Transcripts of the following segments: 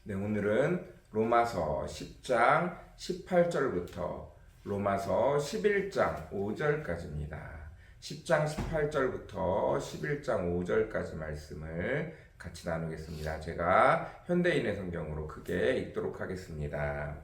네, 오늘은 로마서 10장 18절부터 로마서 11장 5절까지입니다. 10장 18절부터 11장 5절까지 말씀을 같이 나누겠습니다. 제가 현대인의 성경으로 크게 읽도록 하겠습니다.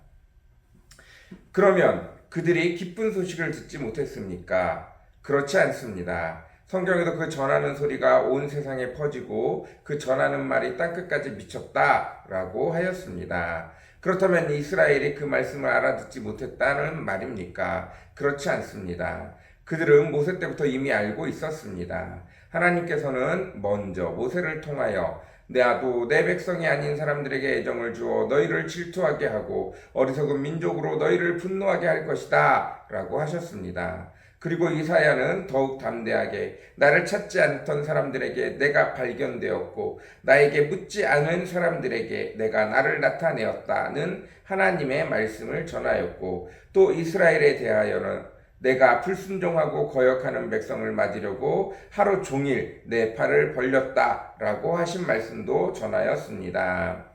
그러면 그들이 기쁜 소식을 듣지 못했습니까? 그렇지 않습니다. 성경에도 그 전하는 소리가 온 세상에 퍼지고 그 전하는 말이 땅끝까지 미쳤다라고 하였습니다. 그렇다면 이스라엘이 그 말씀을 알아듣지 못했다는 말입니까? 그렇지 않습니다. 그들은 모세 때부터 이미 알고 있었습니다. 하나님께서는 먼저 모세를 통하여 나도 내 백성이 아닌 사람들에게 애정을 주어 너희를 질투하게 하고 어리석은 민족으로 너희를 분노하게 할 것이다 라고 하셨습니다. 그리고 이사야는 더욱 담대하게 나를 찾지 않던 사람들에게 내가 발견되었고 나에게 묻지 않은 사람들에게 내가 나를 나타내었다는 하나님의 말씀을 전하였고 또 이스라엘에 대하여는 내가 불순종하고 거역하는 백성을 맞으려고 하루 종일 내 팔을 벌렸다라고 하신 말씀도 전하였습니다.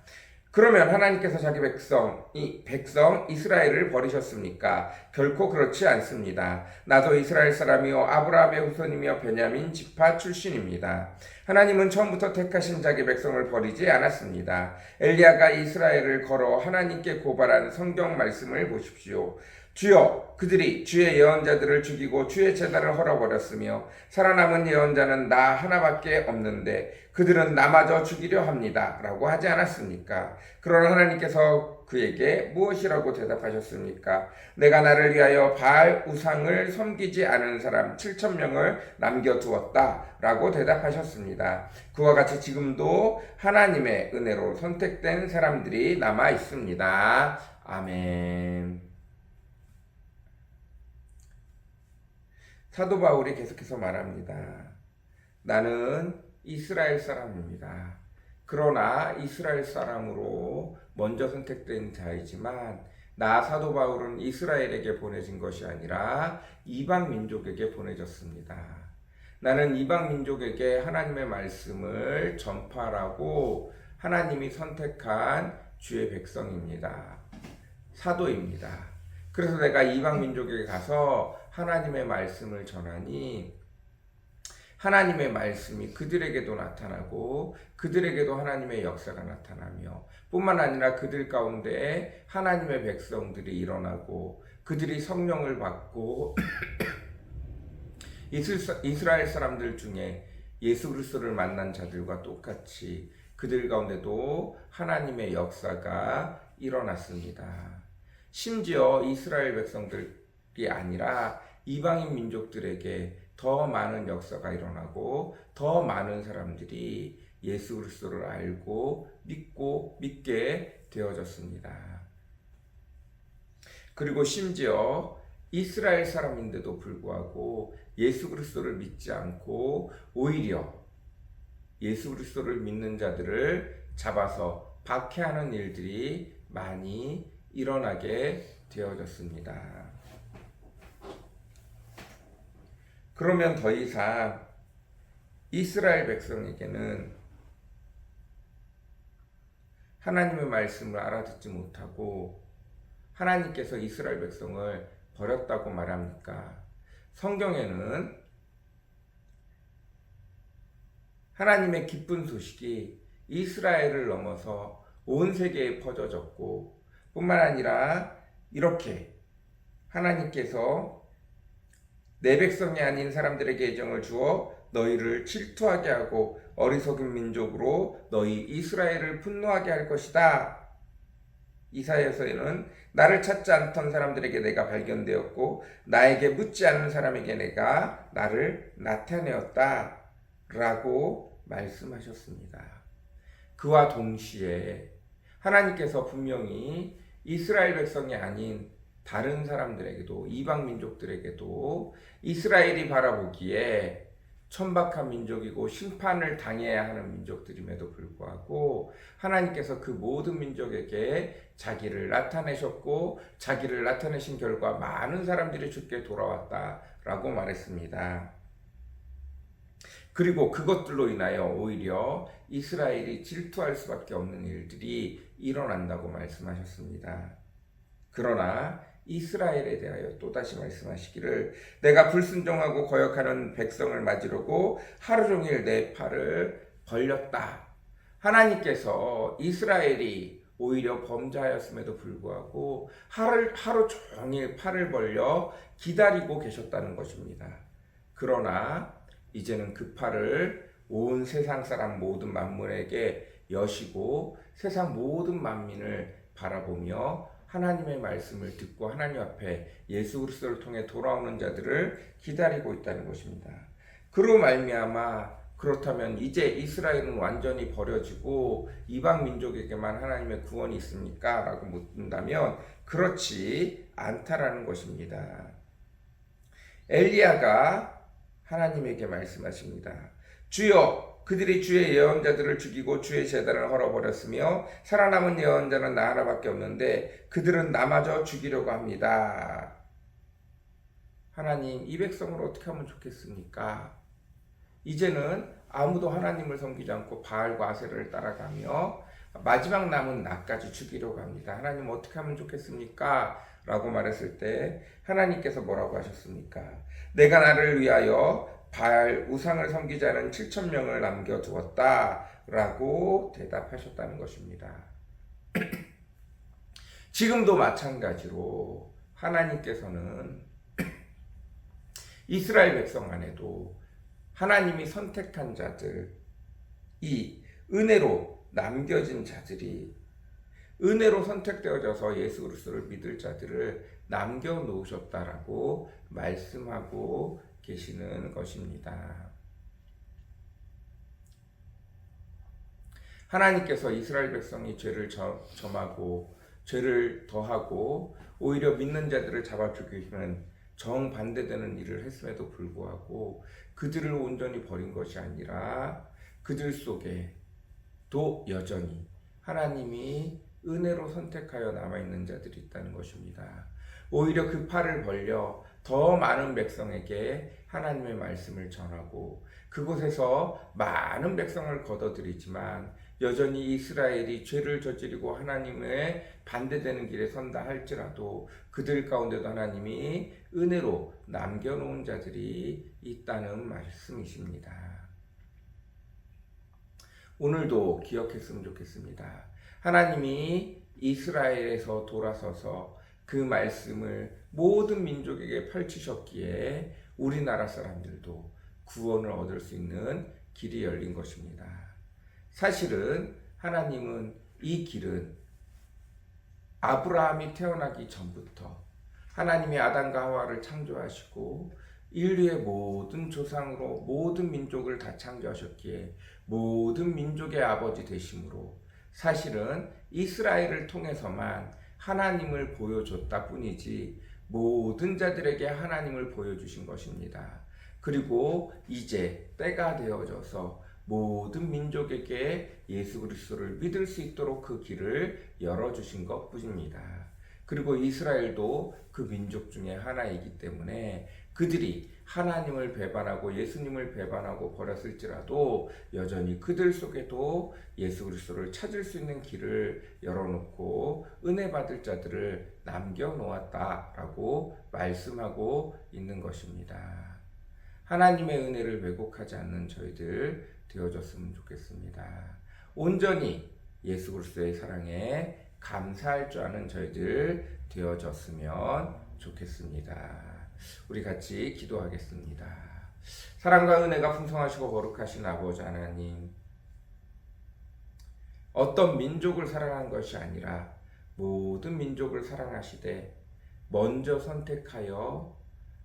그러면 하나님께서 자기 백성 이스라엘을 버리셨습니까? 결코 그렇지 않습니다. 나도 이스라엘 사람이요 아브라함의 후손이며 베냐민 지파 출신입니다. 하나님은 처음부터 택하신 자기 백성을 버리지 않았습니다. 엘리야가 이스라엘을 걸어 하나님께 고발한 성경 말씀을 보십시오. 주여, 그들이 주의 예언자들을 죽이고 주의 제단을 헐어버렸으며 살아남은 예언자는 나 하나밖에 없는데 그들은 나마저 죽이려 합니다 라고 하지 않았습니까? 그러나 하나님께서 그에게 무엇이라고 대답하셨습니까? 내가 나를 위하여 바알 우상을 섬기지 않은 사람 7,000명을 남겨두었다 라고 대답하셨습니다. 그와 같이 지금도 하나님의 은혜로 선택된 사람들이 남아 있습니다. 아멘. 사도 바울이 계속해서 말합니다. 나는 이스라엘 사람입니다. 그러나 이스라엘 사람으로 먼저 선택된 자이지만 나 사도 바울은 이스라엘에게 보내진 것이 아니라 이방 민족에게 보내졌습니다. 나는 이방 민족에게 하나님의 말씀을 전파하라고 하나님이 선택한 주의 백성입니다. 사도입니다. 그래서 내가 이방 민족에게 가서 하나님의 말씀을 전하니 하나님의 말씀이 그들에게도 나타나고 그들에게도 하나님의 역사가 나타나며 뿐만 아니라 그들 가운데 하나님의 백성들이 일어나고 그들이 성령을 받고 이스라엘 사람들 중에 예수 그리스도를 만난 자들과 똑같이 그들 가운데도 하나님의 역사가 일어났습니다. 심지어 이스라엘 백성들이 아니라 이방인 민족들에게 더 많은 역사가 일어나고 더 많은 사람들이 예수 그리스도를 알고 믿게 되어졌습니다. 그리고 심지어 이스라엘 사람인데도 불구하고 예수 그리스도를 믿지 않고 오히려 예수 그리스도를 믿는 자들을 잡아서 박해하는 일들이 많이 일어나게 되어졌습니다. 그러면 더 이상 이스라엘 백성에게는 하나님의 말씀을 알아듣지 못하고 하나님께서 이스라엘 백성을 버렸다고 말합니까? 성경에는 하나님의 기쁜 소식이 이스라엘을 넘어서 온 세계에 퍼져졌고 뿐만 아니라 이렇게 하나님께서 내 백성이 아닌 사람들에게 애정을 주어 너희를 질투하게 하고 어리석은 민족으로 너희 이스라엘을 분노하게 할 것이다. 이사야서에는 나를 찾지 않던 사람들에게 내가 발견되었고 나에게 묻지 않은 사람에게 내가 나를 나타내었다 라고 말씀하셨습니다. 그와 동시에 하나님께서 분명히 이스라엘 백성이 아닌 다른 사람들에게도 이방 민족들에게도 이스라엘이 바라보기에 천박한 민족이고 심판을 당해야 하는 민족들임에도 불구하고 하나님께서 그 모든 민족에게 자기를 나타내셨고 자기를 나타내신 결과 많은 사람들이 주께 돌아왔다라고 말했습니다. 그리고 그것들로 인하여 오히려 이스라엘이 질투할 수밖에 없는 일들이 일어난다고 말씀하셨습니다. 그러나 이스라엘에 대하여 또다시 말씀하시기를 내가 불순종하고 거역하는 백성을 맞으려고 하루 종일 내 팔을 벌렸다. 하나님께서 이스라엘이 오히려 범죄하였음에도 불구하고 하루 종일 팔을 벌려 기다리고 계셨다는 것입니다. 그러나 이제는 그 팔을 온 세상 사람 모든 만물에게 여시고 세상 모든 만민을 바라보며 하나님의 말씀을 듣고 하나님 앞에 예수 그리스도를 통해 돌아오는 자들을 기다리고 있다는 것입니다. 그로 말미암아 그렇다면 이제 이스라엘은 완전히 버려지고 이방 민족에게만 하나님의 구원이 있습니까? 라고 묻는다면 그렇지 않다라는 것입니다. 엘리야가 하나님에게 말씀하십니다. 주여, 그들이 주의 예언자들을 죽이고 주의 제단을 헐어버렸으며 살아남은 예언자는 나 하나밖에 없는데 그들은 나마저 죽이려고 합니다. 하나님, 이 백성을 어떻게 하면 좋겠습니까? 이제는 아무도 하나님을 섬기지 않고 바알과 아세라를 따라가며 마지막 남은 나까지 죽이려고 합니다. 하나님 어떻게 하면 좋겠습니까? 라고 말했을 때 하나님께서 뭐라고 하셨습니까? 내가 나를 위하여 바알 우상을 섬기지 않은 7,000명을 남겨두었다 라고 대답하셨다는 것입니다. 지금도 마찬가지로 하나님께서는 이스라엘 백성 안에도 하나님이 선택한 자들, 이 은혜로 남겨진 자들이 은혜로 선택되어져서 예수 그리스도를 믿을 자들을 남겨놓으셨다라고 말씀하고 계시는 것입니다. 하나님께서 이스라엘 백성이 죄를 점하고 죄를 더하고 오히려 믿는 자들을 잡아 죽이는 정반대되는 일을 했음에도 불구하고 그들을 온전히 버린 것이 아니라 그들 속에도 여전히 하나님이 은혜로 선택하여 남아있는 자들이 있다는 것입니다. 오히려 그 팔을 벌려 더 많은 백성에게 하나님의 말씀을 전하고 그곳에서 많은 백성을 거둬들이지만 여전히 이스라엘이 죄를 저지르고 하나님의 반대되는 길에 선다 할지라도 그들 가운데도 하나님이 은혜로 남겨놓은 자들이 있다는 말씀이십니다. 오늘도 기억했으면 좋겠습니다. 하나님이 이스라엘에서 돌아서서 그 말씀을 모든 민족에게 펼치셨기에 우리나라 사람들도 구원을 얻을 수 있는 길이 열린 것입니다. 사실은 하나님은 이 길은 아브라함이 태어나기 전부터 하나님이 아담과 하와를 창조하시고 인류의 모든 조상으로 모든 민족을 다 창조하셨기에 모든 민족의 아버지 되심으로 사실은 이스라엘을 통해서만 하나님을 보여줬다 뿐이지 모든 자들에게 하나님을 보여주신 것입니다. 그리고 이제 때가 되어져서 모든 민족에게 예수 그리스도를 믿을 수 있도록 그 길을 열어주신 것뿐입니다. 그리고 이스라엘도 그 민족 중에 하나이기 때문에 그들이 하나님을 배반하고 예수님을 배반하고 버렸을지라도 여전히 그들 속에도 예수 그리스도를 찾을 수 있는 길을 열어놓고 은혜 받을 자들을 남겨놓았다라고 말씀하고 있는 것입니다. 하나님의 은혜를 왜곡하지 않는 저희들 되어졌으면 좋겠습니다. 온전히 예수 그리스도의 사랑에 감사할 줄 아는 저희들 되어졌으면 좋겠습니다. 우리 같이 기도하겠습니다. 사랑과 은혜가 풍성하시고 거룩하신 아버지 하나님, 어떤 민족을 사랑한 것이 아니라 모든 민족을 사랑하시되 먼저 선택하여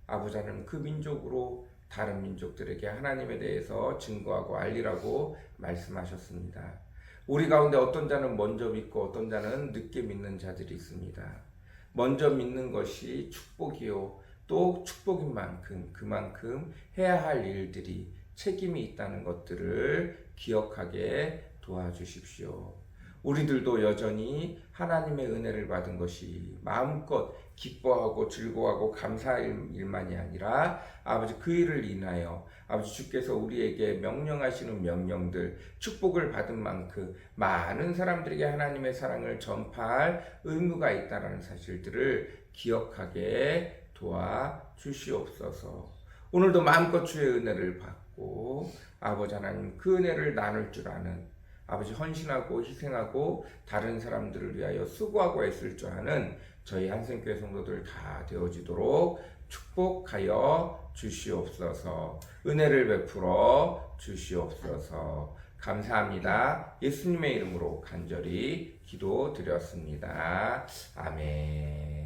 아버지 하나님 그 민족으로 다른 민족들에게 하나님에 대해서 증거하고 알리라고 말씀하셨습니다. 우리 가운데 어떤 자는 먼저 믿고 어떤 자는 늦게 믿는 자들이 있습니다. 먼저 믿는 것이 축복이요 또 축복인 만큼 그만큼 해야 할 일들이 책임이 있다는 것들을 기억하게 도와주십시오. 우리들도 여전히 하나님의 은혜를 받은 것이 마음껏 기뻐하고 즐거워하고 감사할 일만이 아니라 아버지 그 일을 인하여 아버지 주께서 우리에게 명령하시는 명령들 축복을 받은 만큼 많은 사람들에게 하나님의 사랑을 전파할 의무가 있다는 사실들을 기억하게 도와주시옵소서. 오늘도 마음껏 주의 은혜를 받고 아버지 하나님 그 은혜를 나눌 줄 아는 아버지 헌신하고 희생하고 다른 사람들을 위하여 수고하고 애쓸 줄 아는 저희 한생교회 성도들 다 되어지도록 축복하여 주시옵소서. 은혜를 베풀어 주시옵소서. 감사합니다. 예수님의 이름으로 간절히 기도드렸습니다. 아멘.